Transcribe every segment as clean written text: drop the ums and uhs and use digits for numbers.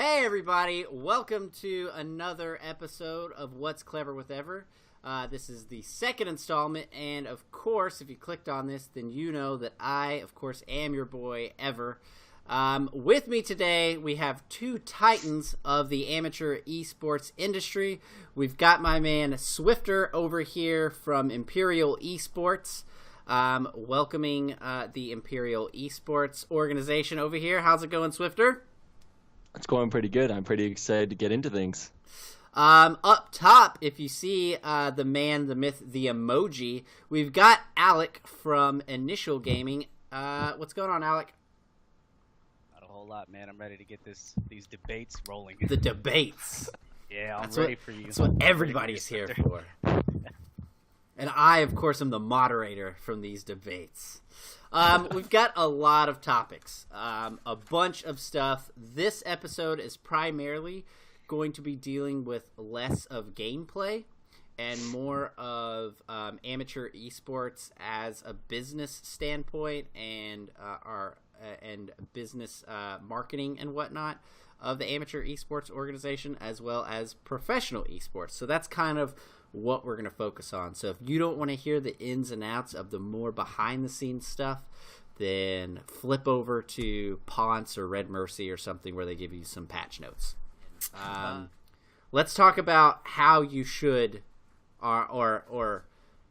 Hey everybody, welcome to another episode of What's Clever with Ever. This is the second installment, and of course, if you clicked on this, then you know that I, of course, am your boy, Ever. With me today, we have two titans of the amateur esports industry. We've got my man Swifter over here from Imperial eSports, welcoming the Imperial eSports organization over here. How's it going, Swifter? It's going pretty good. I'm pretty excited to get into things. Up top, if you see the man, the myth, the emoji, we've got Alec from Initial Gaming. What's going on, Alec? Not a whole lot, man. I'm ready to get these debates rolling. The debates. Yeah, I'm ready for you. That's what everybody's here for. And I, of course, am the moderator from these debates. We've got a lot of topics, a bunch of stuff. This episode is primarily going to be dealing with less of gameplay and more of amateur esports as a business standpoint and and business marketing and whatnot of the amateur esports organization, as well as professional esports. So that's kind of what we're going to focus on. So if you don't want to hear the ins and outs of the more behind the scenes stuff, then flip over to Ponce or Red Mercy or something where they give you some patch notes. Let's talk about how you should or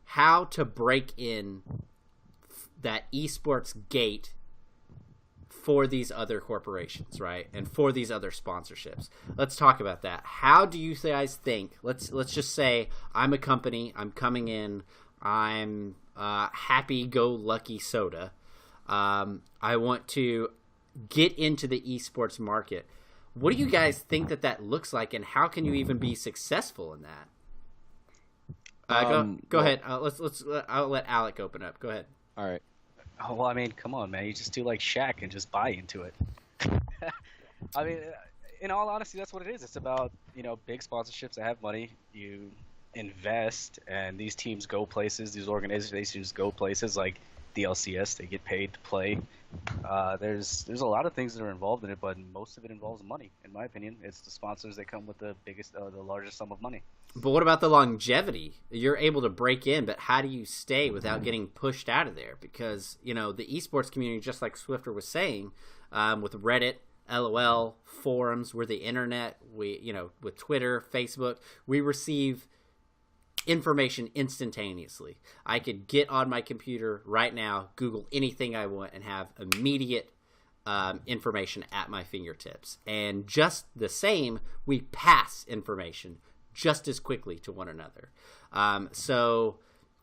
how to break in that esports gate for these other corporations, right? And for these other sponsorships. Let's talk about that. How do you guys think? Let's just say I'm a company. I'm coming in. I'm happy-go-lucky soda. I want to get into the esports market. What do you guys think that looks like, and how can you even be successful in that? Go ahead. I'll let Alec open up. Go ahead. All right. Oh, well, I mean, come on, man. You just do like Shaq and just buy into it. I mean, in all honesty, that's what it is. It's about, big sponsorships that have money. You invest, and these teams go places. These organizations go places like the LCS. They get paid to play. There's a lot of things that are involved in it, but most of it involves money, in my opinion. It's the sponsors that come with the largest sum of money. But what about the longevity? You're able to break in, but how do you stay without getting pushed out of there? Because, the esports community, just like Swifter was saying, with Reddit, LOL, forums, we're the internet, with Twitter, Facebook, we receive information instantaneously. I could get on my computer right now, Google anything I want, and have immediate information at my fingertips. And just the same, we pass information just as quickly to one another. So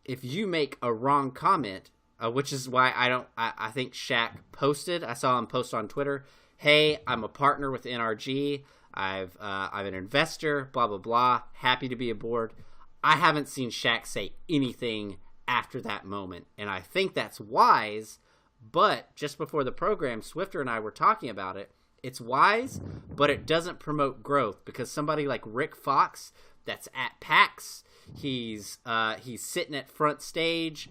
if you make a wrong comment, which is why I think Shaq posted, I saw him post on Twitter, hey, I'm a partner with NRG, I'm an investor, blah, blah, blah, happy to be aboard. I haven't seen Shaq say anything after that moment, and I think that's wise, but just before the program, Swifter and I were talking about it. It's wise, but it doesn't promote growth, because somebody like Rick Fox that's at PAX, he's sitting at front stage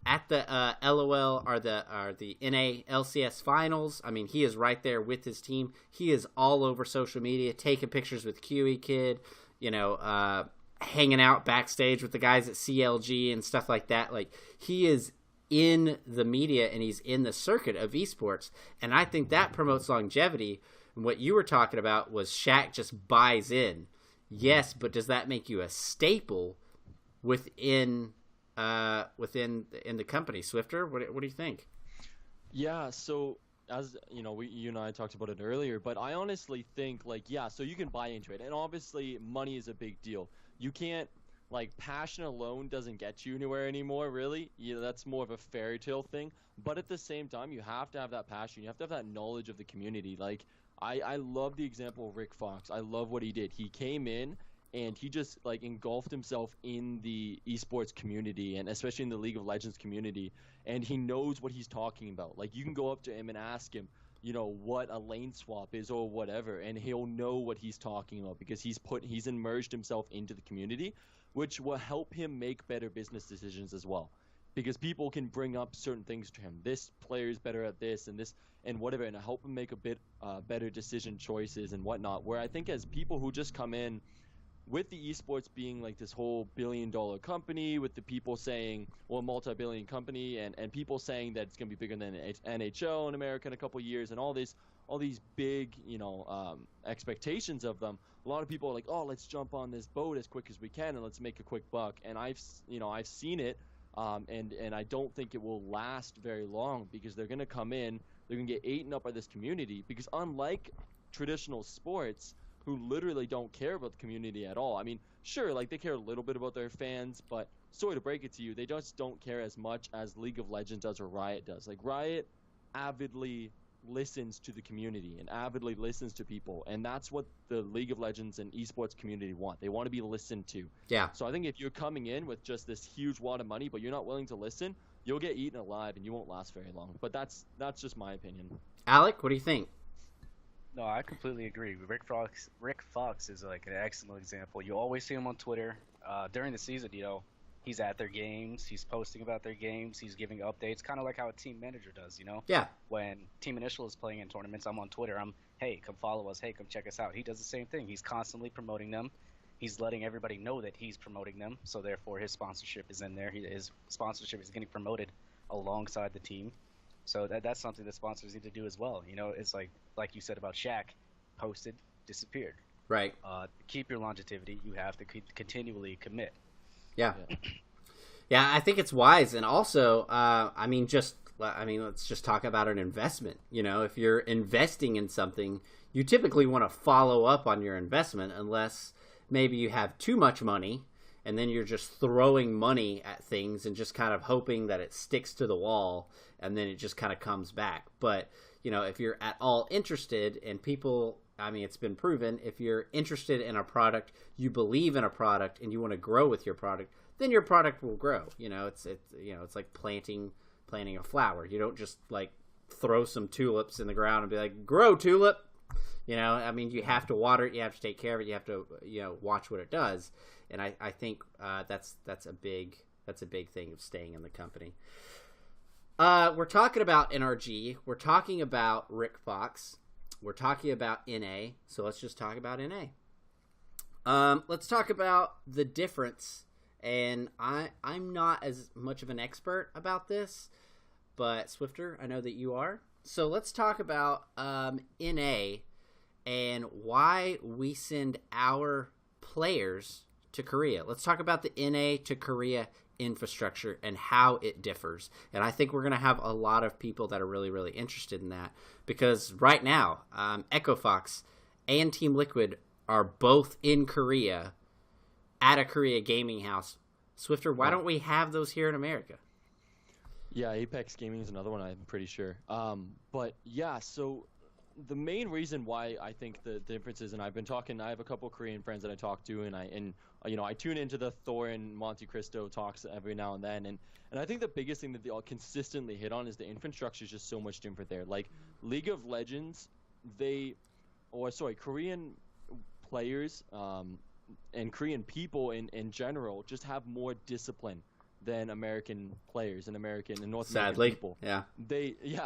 at the LOL or the NA LCS finals. I mean, he is right there with his team. He is all over social media, taking pictures with QE Kid, hanging out backstage with the guys at CLG and stuff like that. Like, he is in the media and he's in the circuit of esports, and I think that promotes longevity. And what you were talking about was Shaq just buys in. Yes, but does that make you a staple within the company? Swifter, what do you think? Yeah, so as you and I talked about it earlier, but I honestly think so you can buy into it, and obviously money is a big deal. You can't, passion alone doesn't get you anywhere anymore, really. That's more of a fairy tale thing. But at the same time, you have to have that passion. You have to have that knowledge of the community. I love the example of Rick Fox. I love what he did. He came in and he just engulfed himself in the esports community, and especially in the League of Legends community. And he knows what he's talking about. You can go up to him and ask him, what a lane swap is or whatever, and he'll know what he's talking about because he's immersed himself into the community, which will help him make better business decisions as well. because people can bring up certain things to him. This player is better at this and this and whatever, and help him make a bit better decision choices and whatnot. Where I think as people who just come in with the esports being like this whole billion-dollar company, with the people saying, well, multi-billion company, and people saying that it's going to be bigger than NHL in America in a couple of years, and all these big, expectations of them. A lot of people are like, oh, let's jump on this boat as quick as we can and let's make a quick buck. And I've seen it, and I don't think it will last very long, because they're going to come in, they're going to get eaten up by this community, because unlike traditional sports, who literally don't care about the community at all. I mean, sure, like they care a little bit about their fans, but sorry to break it to you, they just don't care as much as League of Legends does or Riot does. Like Riot avidly listens to the community and avidly listens to people, and that's what the League of Legends and esports community want. They want to be listened to. Yeah. So I think if you're coming in with just this huge wad of money, but you're not willing to listen, you'll get eaten alive and you won't last very long. But that's just my opinion. Alec, what do you think? No, I completely agree. Rick Fox is like an excellent example. You always see him on Twitter during the season. He's at their games. He's posting about their games. He's giving updates, kind of like how a team manager does. Yeah. When Team Initial is playing in tournaments, I'm on Twitter. Hey, come follow us. Hey, come check us out. He does the same thing. He's constantly promoting them. He's letting everybody know that he's promoting them. So therefore, his sponsorship is in there. His sponsorship is getting promoted alongside the team. So that's something that sponsors need to do as well. It's like you said about Shaq, posted, disappeared. Right. To keep your longevity, you have to continually commit. Yeah. Yeah, I think it's wise. And also, let's just talk about an investment. If you're investing in something, you typically want to follow up on your investment, unless maybe you have too much money and then you're just throwing money at things and just kind of hoping that it sticks to the wall and then it just kind of comes back. But, if you're at all interested, and people, it's been proven, if you're interested in a product, you believe in a product, and you want to grow with your product, then your product will grow. It's like planting a flower. You don't just like throw some tulips in the ground and be like, grow tulip. You have to water it, you have to take care of it, you have to, watch what it does. And I think that's a big thing of staying in the company. We're talking about NRG. We're talking about Rick Fox. We're talking about NA. So let's just talk about NA. Let's talk about the difference. And I'm not as much of an expert about this, but Swifter, I know that you are. So let's talk about NA and why we send our players to Korea. Let's talk about the NA to Korea infrastructure and how it differs. And I think we're going to have a lot of people that are really, really interested in that, because right now, Echo Fox and Team Liquid are both in Korea at a Korea gaming house. Swifter, why don't we have those here in America? Yeah, Apex Gaming is another one, I'm pretty sure. But yeah, so the main reason why I think the difference is, and I have a couple Korean friends that I talk to, and I tune into the Thor and Monte Cristo talks every now and then, and I think the biggest thing that they all consistently hit on is the infrastructure is just so much different there. Like League of Legends, Korean players and Korean people in general just have more discipline than American players and North American people.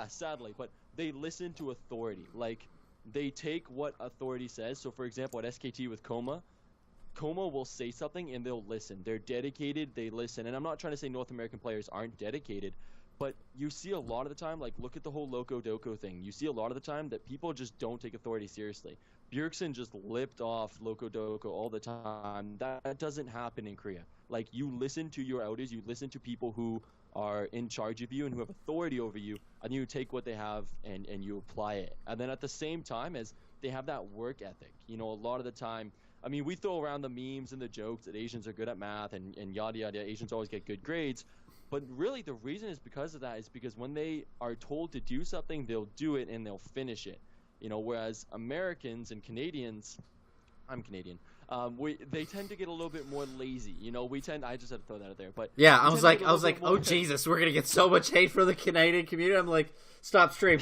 Sadly, but they listen to authority. Like, they take what authority says. So, for example, at SKT with Coma will say something and they'll listen. They're dedicated, they listen. And I'm not trying to say North American players aren't dedicated, but you see a lot of the time, like, look at the whole Loco Doco thing. You see a lot of the time that people just don't take authority seriously. Bjergsen just lipped off Loco Doco all the time. That doesn't happen in Korea. Like, you listen to your elders, you listen to people who are in charge of you and who have authority over you, and you take what they have and you apply it. And then at the same time, as they have that work ethic. A lot of the time, we throw around the memes and the jokes that Asians are good at math and yada yada, Asians always get good grades. But really the reason is because of that, is because when they are told to do something, they'll do it and they'll finish it. Whereas Americans and Canadians, I'm Canadian, they tend to get a little bit more lazy. I just had to throw that out there. But yeah, I was like, oh Jesus, we're gonna get so much hate for the Canadian community. I'm like, stop stream.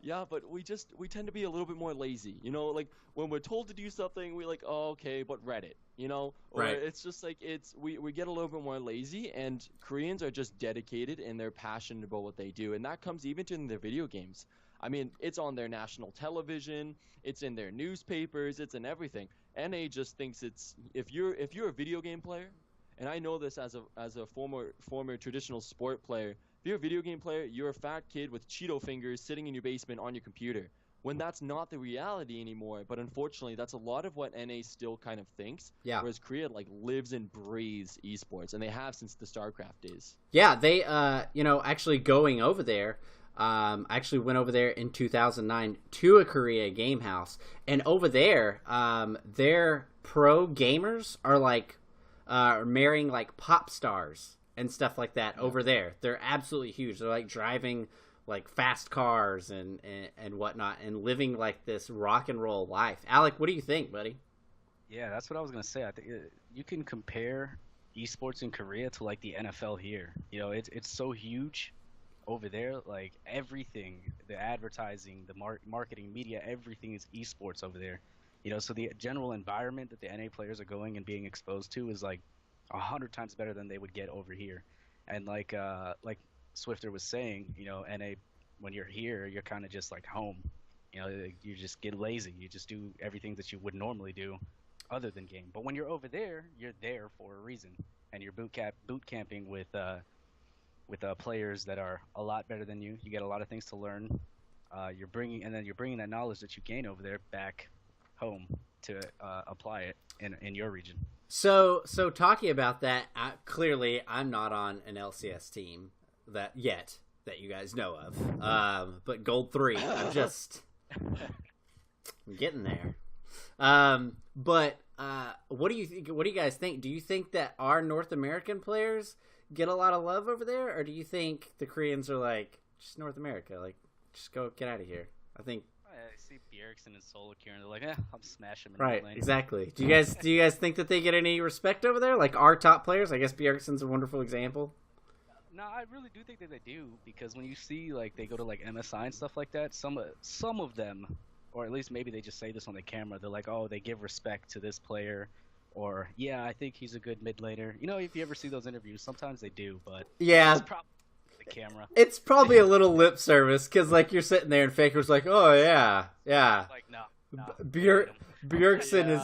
Yeah, but we tend to be a little bit more lazy. You know, like when we're told to do something, we're like, oh, okay, but Reddit, you know? Or Right. it's just like we get a little bit more lazy, and Koreans are just dedicated and they're passionate about what they do. And that comes even to in their video games. I mean, it's on their national television, it's in their newspapers, it's in everything. NA just thinks it's if you're a video game player, and I know this as a former traditional sport player. If you're a video game player, you're a fat kid with Cheeto fingers sitting in your basement on your computer. When that's not the reality anymore, but unfortunately, that's a lot of what NA still kind of thinks. Yeah. Whereas Korea like lives and breathes esports, and they have since the StarCraft days. Yeah, they actually going over there. I actually went over there in 2009 to a Korea game house, and over there, their pro gamers are like marrying like pop stars and stuff like that over there. They're absolutely huge. They're like driving like fast cars and whatnot and living like this rock and roll life. Alec, what do you think, buddy? Yeah, that's what I was gonna say. I think you can compare esports in Korea to like the NFL here. You know, it's so huge over there. Like everything, the advertising, the marketing, media, everything is esports over there. You know, so the general environment that the NA players are going and being exposed to is like 100 times better than they would get over here. And like Swifter was saying, you know, NA, when you're here, you're kind of just like home. You know, you just get lazy. You just do everything that you would normally do other than game. But when you're over there, you're there for a reason, and you're boot camping with players that are a lot better than you. You get a lot of things to learn. You're bringing that knowledge that you gain over there back home to apply it in your region. So talking about that, clearly I'm not on an LCS team that you guys know of. But Gold 3, I'm getting there. But what do you think? What do you guys think? Do you think that our North American players get a lot of love over there, or do you think the Koreans are like just North America, like just get out of here? I think. I see Bjergsen and Solo Kieran, they're like, I'll smash him in Right, the lane. exactly. Do you guys think that they get any respect over there? Like our top players? I guess Bjergsen's a wonderful example. No, I really do think that they do, because when you see like they go to like MSI and stuff like that, some of them, or at least maybe they just say this on the camera, they're like, oh, they give respect to this player, or yeah, I think he's a good mid laner. You know, if you ever see those interviews, sometimes they do, but yeah, it's probably the camera. It's probably a little lip service, because like you're sitting there and Faker's like, oh yeah. Like no. Bjergsen is.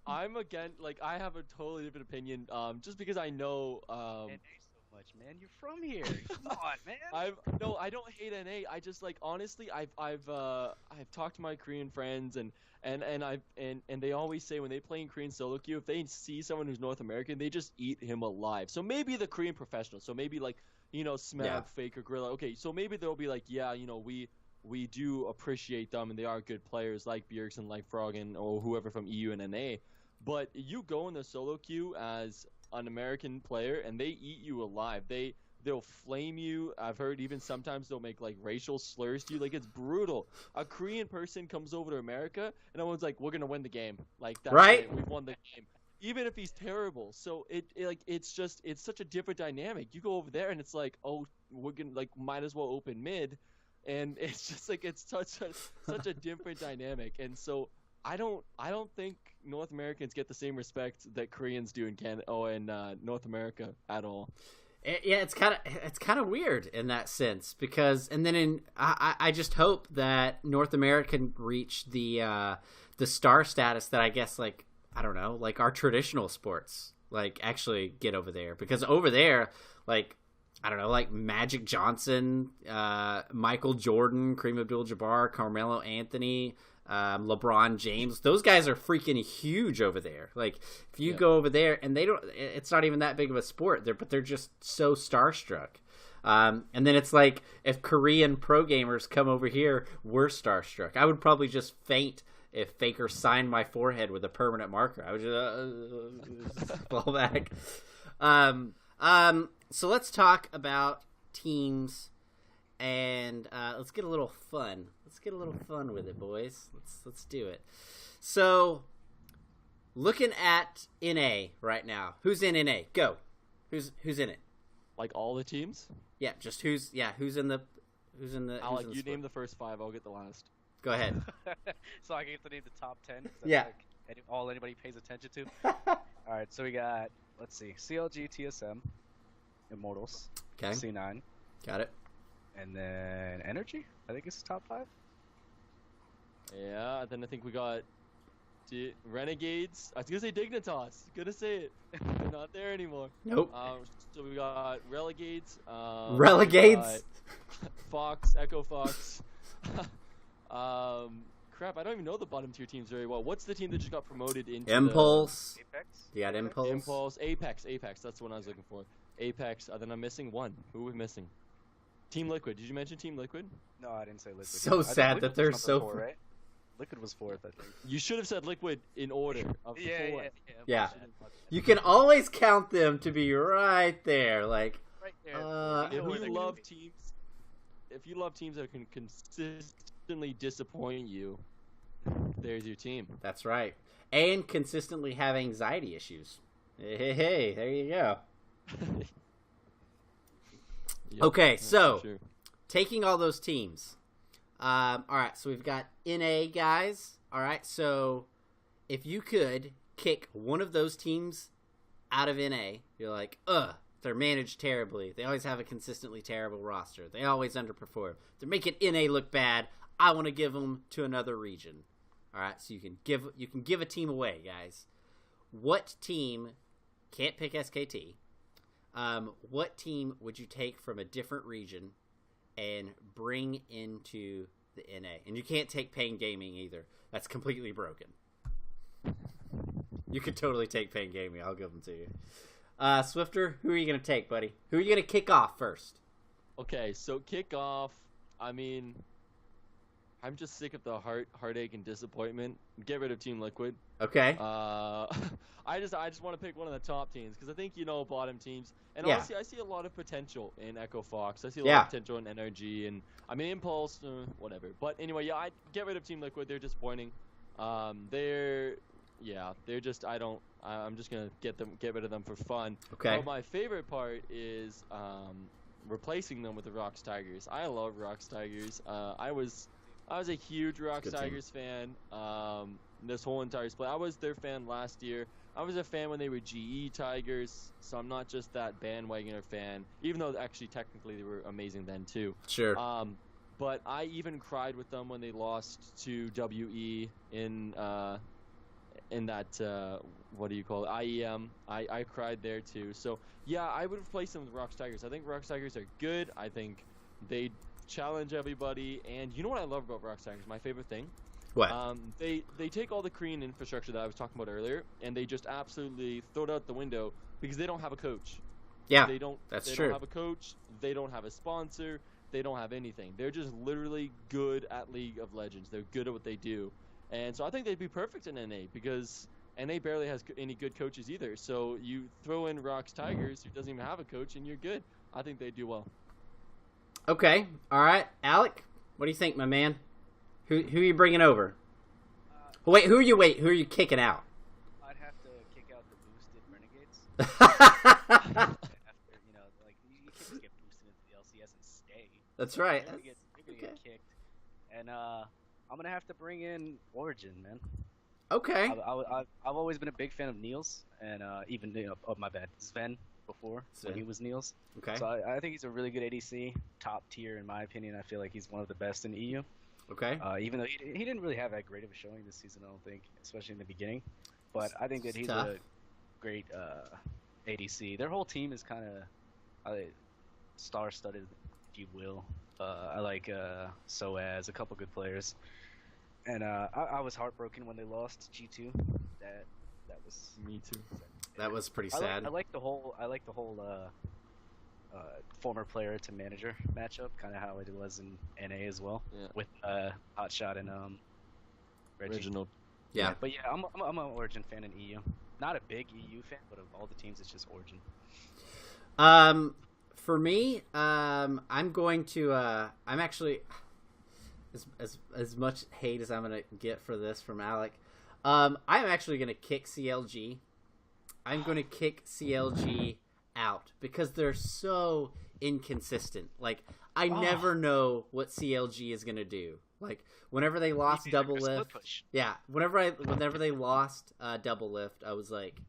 I'm again, like I have a totally different opinion. Just because I know. Man, you're from here. Come on, man. I don't hate NA. I just like honestly, I've talked to my Korean friends and they always say when they play in Korean solo queue, if they see someone who's North American, they just eat him alive. So maybe the Korean professionals. So maybe like Smeg, Faker, Gorilla. Okay, so maybe they'll be like, yeah, we do appreciate them and they are good players like Bjergsen, like Froggen, or whoever from EU and NA. But you go in the solo queue as an American player and they eat you alive. They'll flame you. I've heard even sometimes they'll make like racial slurs to you. Like it's brutal. A Korean person comes over to America and everyone's like, we're gonna win the game. Like that's right. We've won the game. Even if he's terrible. So it's such a different dynamic. You go over there and it's like, oh, we're gonna like might as well open mid, and it's just like it's such a different dynamic. And so I don't think North Americans get the same respect that Koreans do in Canada and North America at all. Yeah, it's kind of weird in that sense, because and then I just hope that North America can reach the star status that I guess like I don't know, like our traditional sports like actually get over there, because over there like I don't know, like Magic Johnson, Michael Jordan, Kareem Abdul-Jabbar, Carmelo Anthony, LeBron James, those guys are freaking huge over there. Like if you go over there and it's not even that big of a sport there, but they're just so starstruck. And then it's like if Korean pro gamers come over here, we're starstruck. I would probably just faint if Faker signed my forehead with a permanent marker. I would just fall back. So let's talk about teams, and let's get a little fun. Let's get a little fun with it, boys. Let's do it. So, looking at NA right now, who's in NA? Go. Who's in it? Like all the teams? Yeah, just who's in the Who's in the? Alec, who's in the you split? name the first 5. I'll get the last. Go ahead. So I get to name the top 10. 'Cause that's Yeah. Like all anybody pays attention to. All right, so we got, let's see, CLG, TSM, Immortals, Okay. C9, Got it. and then Energy. I think it's the top 5. Yeah, then I think we got Renegades. I was gonna say Dignitas. Gonna say it. They're not there anymore. Nope. So we got Relegades. Relegades. Fox, Echo Fox. Crap, I don't even know the bottom tier teams very well. What's the team that just got promoted into Impulse. Apex. You got Impulse. Impulse, Apex. That's the one I was looking for. Apex. Then I'm missing one. Who are we missing? Team Liquid. Did you mention Team Liquid? No, I didn't say Liquid. So I think sad Liquid that was they're number so 4, right? Liquid was 4th, I think. You should have said Liquid in order of the four. Yeah. You can always count them to be right there. Like, Right there. If know where you they're love gonna be. teams that can consistently disappoint you, there's your team. that's right. And consistently have anxiety issues. Hey, there you go. Yep, Okay, that's so for sure. taking all those teams. All right, so we've got NA guys. All right, so if you could kick one of those teams out of NA, you're like, they're managed terribly. They always have a consistently terrible roster. They always underperform. They're making NA look bad. I want to give them to another region. All right, so you can give a team away, guys. What team can't pick SKT? What team would you take from a different region and bring into the NA? And you can't take Pain Gaming either. That's completely broken. You could totally take Pain Gaming. I'll give them to you. Swifter, who are you going to take, buddy? Who are you going to kick off first? Okay, so kick off. I mean, I'm just sick of the heartache and disappointment. Get rid of Team Liquid. Okay. I just want to pick one of the top teams because I think bottom teams. And Yeah. honestly, I see a lot of potential in Echo Fox. I see a Yeah. lot of potential in Energy, and I mean Impulse, whatever. But anyway, yeah, I get rid of Team Liquid. They're disappointing. They're just I'm just gonna get rid of them for fun. Okay. But my favorite part is replacing them with the Rocks Tigers. I love Rocks Tigers. I was a huge Rocks Good team. Tigers fan. This whole entire split. I was their fan last year. I was a fan when they were GE Tigers, so I'm not just that bandwagoner fan. Even though actually technically they were amazing then too. Sure. But I even cried with them when they lost to WE in that what do you call it, IEM. I cried there too. So yeah, I would replace them with Rocks Tigers. I think Rocks Tigers are good. I think they challenge everybody. And you know what I love about Rocks Tigers? My favorite thing. What? They take all the Korean infrastructure that I was talking about earlier, and they just absolutely throw it out the window because they don't have a coach. Yeah, They don't true. have a coach. They don't have a sponsor. They don't have anything. They're just literally good at League of Legends. They're good at what they do. And so I think they'd be perfect in NA because NA barely has any good coaches either. So you throw in Rocks Tigers, who doesn't even have a coach, and you're good. I think they do well. Okay. All right. Alec, what do you think, my man? Who are you bringing over? Who are you kicking out? I'd have to kick out the boosted Renegades. After, you can't just get boosted into the LCS and stay. That's right. You're gonna get kicked. And I'm gonna have to bring in Origin, man. Okay. I've always been a big fan of Niels, and even my bad, Sven before when he was Niels. Okay. So I think he's a really good ADC, top tier in my opinion. I feel like he's one of the best in EU. Okay. Even though he didn't really have that great of a showing this season, I don't think, especially in the beginning. But I think that he's tough. a great ADC. Their whole team is kind of star-studded, if you will. I like Soaz, a couple good players, and I was heartbroken when they lost G2. That was Me too. That was pretty sad. I like the whole former player to manager matchup, kind of how it was in NA as well, Yeah. with Hotshot and Reggie. Reginald. Yeah. But yeah, I'm an Origin fan in EU. Not a big EU fan, but of all the teams, it's just Origin. For me, I'm going to. I'm actually as much hate as I'm gonna get for this from Alec. I'm actually gonna kick CLG. I'm gonna kick CLG out because they're so inconsistent. Like, I never know what CLG is gonna do. Like, whenever they lost double lift, whenever they lost double lift, I was like,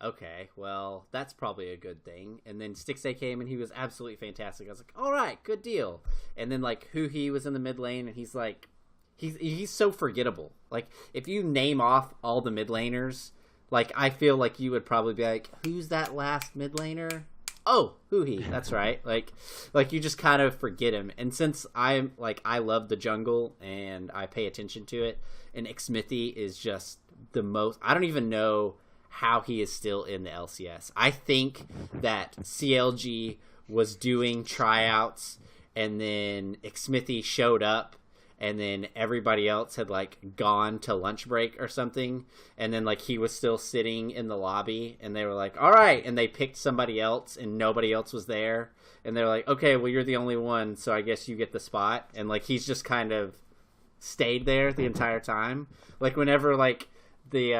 okay, well, that's probably a good thing. And then Stixay came and he was absolutely fantastic. I was like, all right, good deal. And then like he was in the mid lane and he's like, he's so forgettable. Like, if you name off all the mid laners, like, I feel like you would probably be like, who's that last mid laner? Oh, Huhi, that's right. Like you just kind of forget him. And since I'm like, I love the jungle and I pay attention to it, and Xmithy is just the most. I don't even know how he is still in the LCS. I think that CLG was doing tryouts, and then Xmithy showed up, and then everybody else had like gone to lunch break or something, and then like he was still sitting in the lobby, and they were like, all right, and they picked somebody else and nobody else was there, and they're like, okay, well, you're the only one, so I guess you get the spot. And like he's just kind of stayed there the entire time. Like whenever like the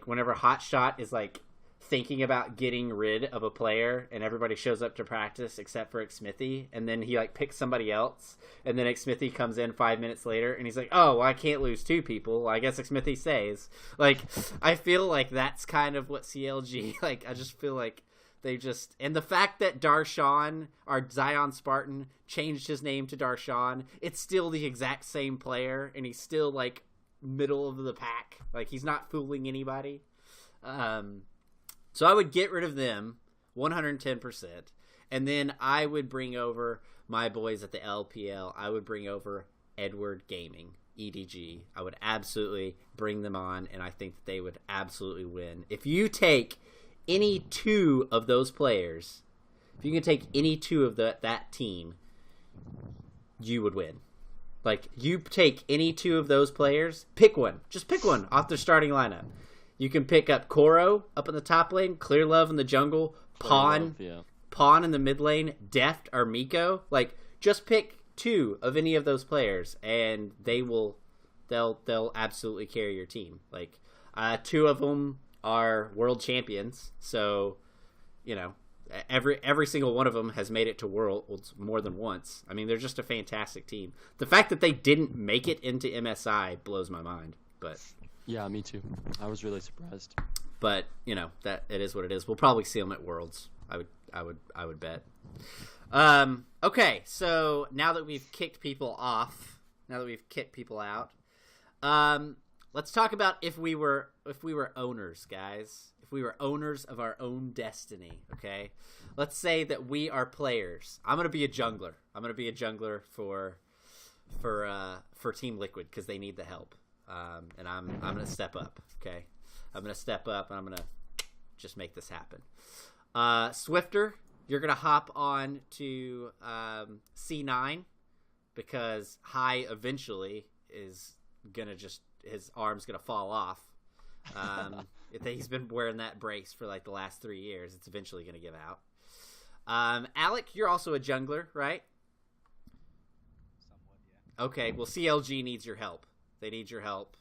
whenever Hotshot is like thinking about getting rid of a player and everybody shows up to practice except for Xmithy, and then he like picks somebody else, and then Xmithy comes in 5 minutes later and he's like, oh, well, I can't lose two people, well, I guess Xmithy stays. Like, I feel like that's kind of what CLG, like, I just feel like they just, and the fact that Darshan, our Zion Spartan, changed his name to Darshan, it's still the exact same player, and he's still like middle of the pack, like he's not fooling anybody. So I would get rid of them 110%, and then I would bring over my boys at the LPL. I would bring over Edward Gaming, EDG. I would absolutely bring them on, and I think that they would absolutely win. If you take any two of those players, if you can take any two of that team, you would win. Like, you take any two of those players, pick one. Just pick one off their starting lineup. You can pick up Koro up in the top lane, Clear Love in the jungle, Pawn in the mid lane, Deft or Miko. Like, just pick two of any of those players, and they'll absolutely carry your team. Like, two of them are world champions, so you know every single one of them has made it to Worlds more than once. I mean, they're just a fantastic team. The fact that they didn't make it into MSI blows my mind, but. Yeah, me too. I was really surprised. But, you know, that it is what it is. We'll probably see them at Worlds. I would bet. Okay, so now that we've kicked people off, now that we've kicked people out, let's talk about if we were owners, guys. If we were owners of our own destiny, okay? Let's say that we are players. I'm going to be a jungler. I'm going to be a jungler for Team Liquid because they need the help. And I'm going to step up, okay? I'm going to step up, and I'm going to just make this happen. Swifter, you're going to hop on to C9 because High eventually is going to just, his arm's going to fall off. He's been wearing that brace for like the last 3 years. It's eventually going to give out. Alec, you're also a jungler, right? Somewhat, yeah. Okay, well, CLG needs your help. They need your help.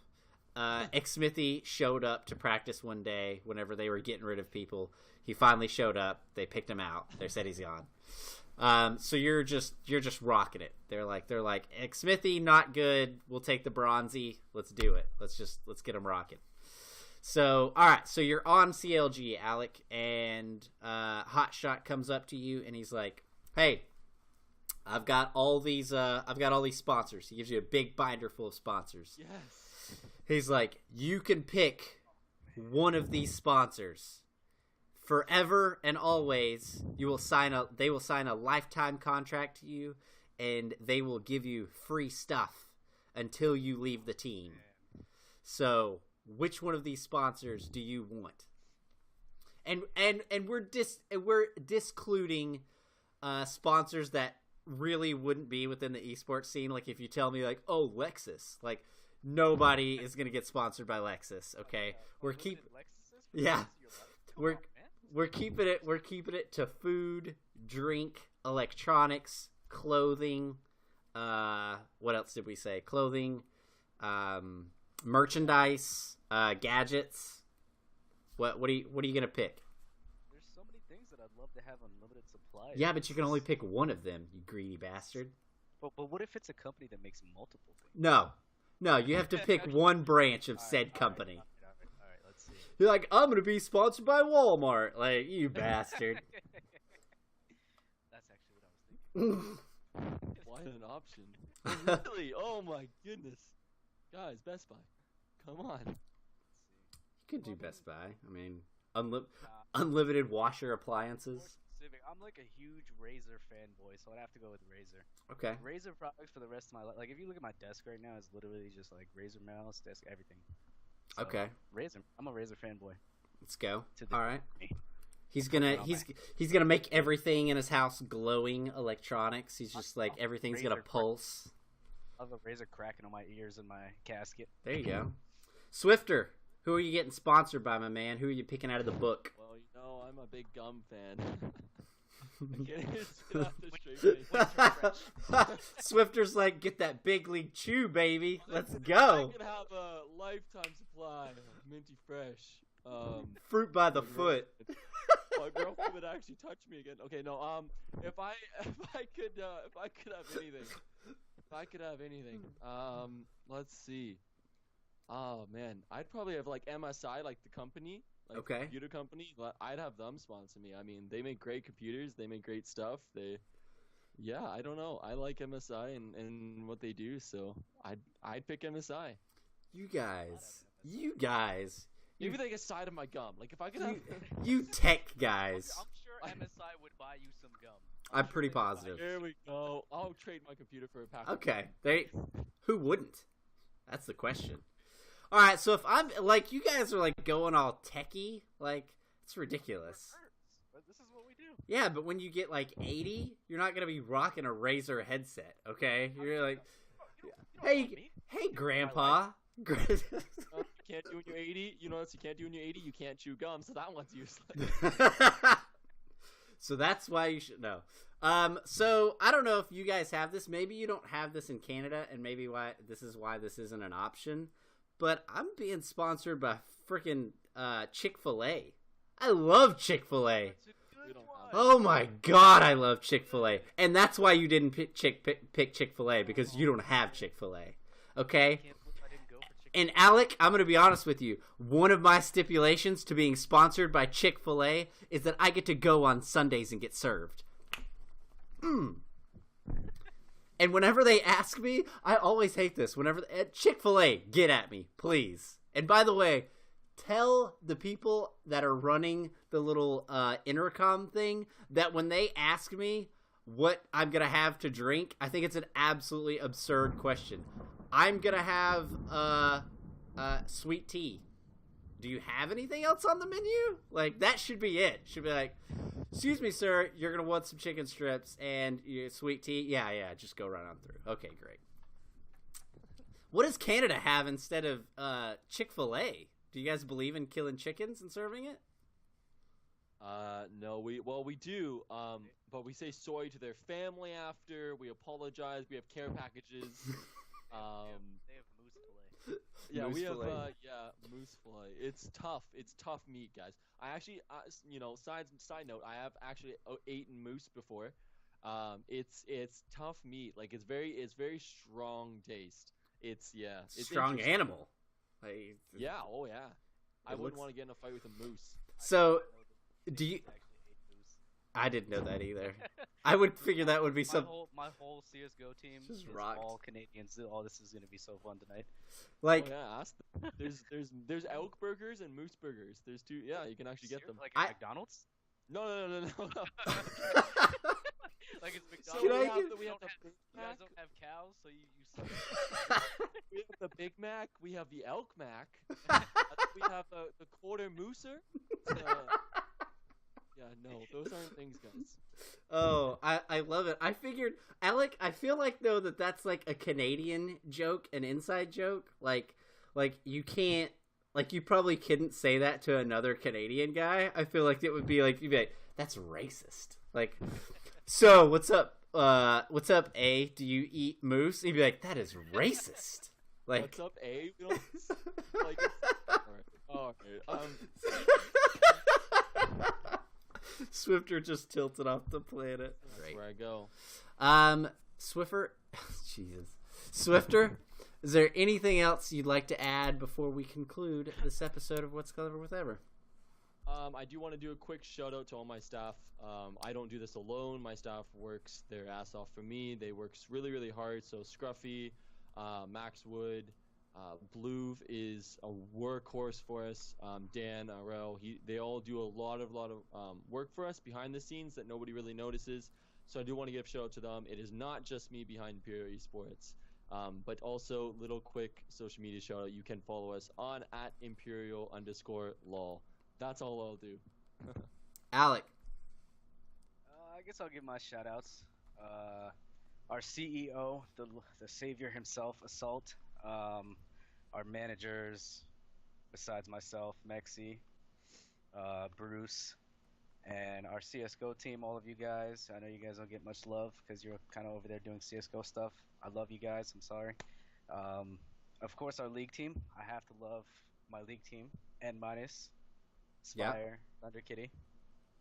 Xmithy showed up to practice one day whenever they were getting rid of people. He finally showed up. They picked him out. They said he's gone. So you're just rocking it. They're like Xmithy, not good. We'll take the bronzy. Let's do it. Let's get him rocking. So all right. So you're on CLG, Alec, and Hotshot comes up to you and he's like, "Hey, I've got all these sponsors." He gives you a big binder full of sponsors. Yes. He's like, you can pick one of these sponsors. Forever and always, they will sign a lifetime contract to you, and they will give you free stuff until you leave the team. So, which one of these sponsors do you want? And we're discluding sponsors that really wouldn't be within the esports scene. Like, if you tell me like, oh, Lexus, like nobody is gonna get sponsored by Lexus. Okay, we're keeping it to food, drink, electronics, clothing. What else did we say? Clothing, merchandise, gadgets. What are you gonna pick? There's so many things that I'd love to have unlimited supply appliances. Yeah, but you can only pick one of them, you greedy bastard. But what if it's a company that makes multiple things? No, you have to pick one branch of said company. All right, let's see. You're like, I'm gonna be sponsored by Walmart. Like, you bastard. That's actually what I was thinking. Why an option? Really? Oh my goodness. Guys, Best Buy. Come on. You could do Best Buy. I mean, unlimited washer appliances. Specific. I'm like a huge Razer fanboy, so I'd have to go with Razer. Okay. Razer products for the rest of my life. Like, if you look at my desk right now, it's literally just like Razer mouse, desk, everything. So, Okay. Razer. I'm a Razer fanboy. Let's go. To the- All right. He's gonna make everything in his house glowing electronics. He's just like everything's gonna pulse. I have a Razer cracking on my ears in my casket. There you go. Swifter, who are you getting sponsored by, my man? Who are you picking out of the book? Well, you know, I'm a big gum fan. Get out the straight face. Swifter's like, get that big league chew, baby. Let's I go. can have a lifetime supply of Minty Fresh. Fruit by the foot. My girlfriend would actually touch me again. Okay, no. If I could have anything. Let's see. Oh man, I'd probably have like MSI, like the company, like Okay. the computer company. I'd have them sponsor me. I mean, they make great computers. They make great stuff. Yeah, I don't know. I like MSI and what they do, so I'd pick MSI. You guys. Maybe they get side of my gum. Like if I could have. You tech guys. I'm sure MSI would buy you some gum. I'm pretty positive. There we go. I'll trade my computer for a pack. Okay. Who wouldn't? That's the question. All right, so if I'm like, you guys are like going all techie, like it's ridiculous. But this is what we do. Yeah, but when you get like 80, you're not gonna be rocking a Razer headset, okay? You're like, You don't want me. hey, Grandpa. You can't do when you're 80. You know what you can't do when you're 80? You can't chew gum, so that one's useless. So that's why you should know. So I don't know if you guys have this. Maybe you don't have this in Canada, and maybe why this isn't an option. But I'm being sponsored by freaking Chick-fil-A. I love Chick-fil-A. It's a good one. Oh my god, I love Chick-fil-A. And that's why you didn't pick Chick-fil-A, because you don't have Chick-fil-A. Okay? I can't believe I didn't go for chicken. And Alec, I'm going to be honest with you. One of my stipulations to being sponsored by Chick-fil-A is that I get to go on Sundays and get served. And whenever they ask me, I always hate this. Whenever Chick-fil-A, get at me, please. And by the way, tell the people that are running the little intercom thing that when they ask me what I'm going to have to drink, I think it's an absolutely absurd question. I'm going to have sweet tea. Do you have anything else on the menu? Like, that should be it. Should be like, excuse me, sir, you're going to want some chicken strips and your sweet tea? Yeah, just go right on through. Okay, great. What does Canada have instead of Chick-fil-A? Do you guys believe in killing chickens and serving it? No, we do, but we say sorry to their family after. We apologize. We have care packages. They have moose fillet. Yeah, Moose we have fillet. moose fillet. It's tough. It's tough meat, guys. I actually, side note, I have actually eaten moose before. It's tough meat. Like it's very strong taste. It's Strong interesting. animal. Like, Yeah, oh yeah. I It wouldn't looks- want to get in a fight with a moose. So, They do you... actually ate moose. I didn't know that either. I would figure that would be some... My whole CS:GO team Just is rocked. all Canadians. Oh, this is gonna be so fun tonight. Like, Oh, yeah, ask them. There's elk burgers and moose burgers. There's two. Yeah, you can actually get them. Like I- McDonald's? No. Like it's So Can McDonald's. I get- we have the You Big guys Mac. don't have cows, so you suck. We have the Big Mac. We have the Elk Mac. We have the quarter mooser. Yeah, no, those aren't things, guys. oh, I love it. I figured, Alec, I feel like, though, that's like a Canadian joke, an inside joke. Like you can't, like, you probably couldn't say that to another Canadian guy. I feel like it would be like, you'd be like, that's racist. Like, so, what's up, A? Do you eat moose? You'd be like, that is racist. Like, What's up, A? You know, like, all right. Swifter just tilted off the planet. That's where I go. Swiffer, Jesus. Swifter, is there anything else you'd like to add before we conclude this episode of What's Clever with Ever? I do want to do a quick shout out to all my staff. I don't do this alone. My staff works their ass off for me. They work really, really hard. So Scruffy, Max Wood, Bloove is a workhorse for us. Dan, Arel, they all do a lot of work for us behind the scenes that nobody really notices. So I do want to give a shout out to them. It is not just me behind Imperial eSports, but also little quick social media shout out. You can follow us on @Imperial_lol. That's all I'll do. Alec. I guess I'll give my shout outs. Our CEO, the savior himself, Assault. Our managers, besides myself, Mexi, Bruce, and our CSGO team, all of you guys. I know you guys don't get much love because you're kind of over there doing CSGO stuff. I love you guys. I'm sorry. Of course, our league team. I have to love my league team. N-, Spire, Thunder Kitty,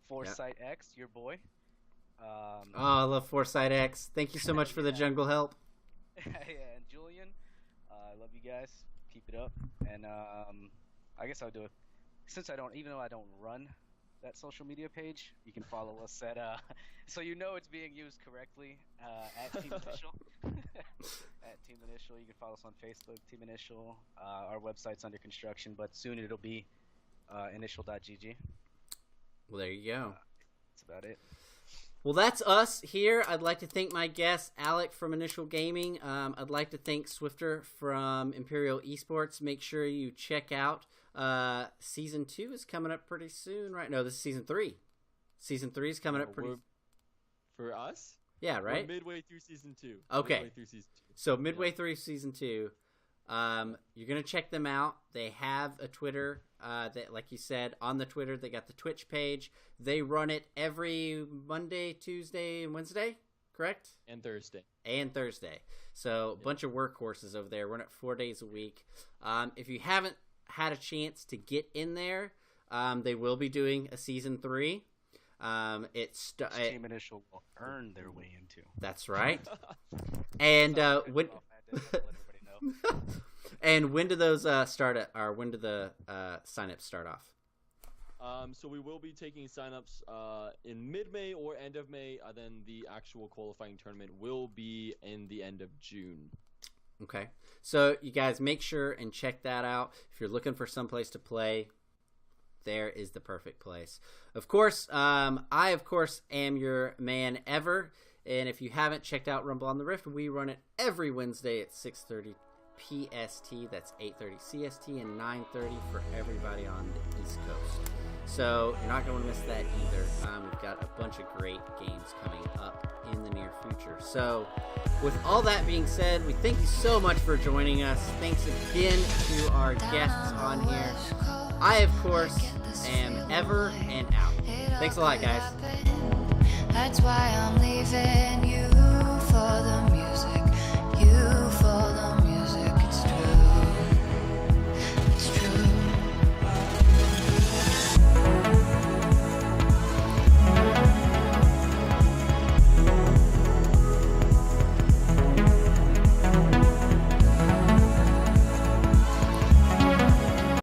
Foresight X, your boy. I love Foresight X. Thank you so much for the jungle help. Yeah, and Julian, I love you guys. Keep it up. And I guess I'll do it. Since even though I don't run that social media page, you can follow us at so you know it's being used correctly at Team Initial. At Team Initial, you can follow us on Facebook, Team Initial. Our website's under construction, but soon it'll be initial.gg. Well, there you go. That's about it. Well, that's us here. I'd like to thank my guest, Alec from Initial Gaming. I'd like to thank Swifter from Imperial eSports. Make sure you check out Season 2 is coming up pretty soon, right? No, this is Season 3. Season 3 is coming up pretty... For us? Yeah, right? We're midway through Season 2. Okay. So midway through Season 2. You're going to check them out. They have a Twitter, that, like you said, on the Twitter, they got the Twitch page. They run it every Monday, Tuesday, and Wednesday, correct? And Thursday. So a bunch of workhorses over there. Run it 4 days a week. If you haven't had a chance to get in there, they will be doing a Season 3. Team Initial will earn their way into. That's right. And when... And when do those start or when do the signups start off? So we will be taking signups in mid-May or end of May. Then the actual qualifying tournament will be in the end of June. Okay. So you guys make sure and check that out. If you're looking for someplace to play, there is the perfect place. Of course, I, of course, am your man Ever. And if you haven't checked out Rumble on the Rift, we run it every Wednesday at 6:30 PST. That's 8:30 CST and 9:30 for everybody on the East Coast. So you're not going to miss that either. We've got a bunch of great games coming up in the near future. So with all that being said, we thank you so much for joining us. Thanks again to our guests on here. I, of course, am Ever and out. Thanks a lot, guys. That's why I'm leaving you.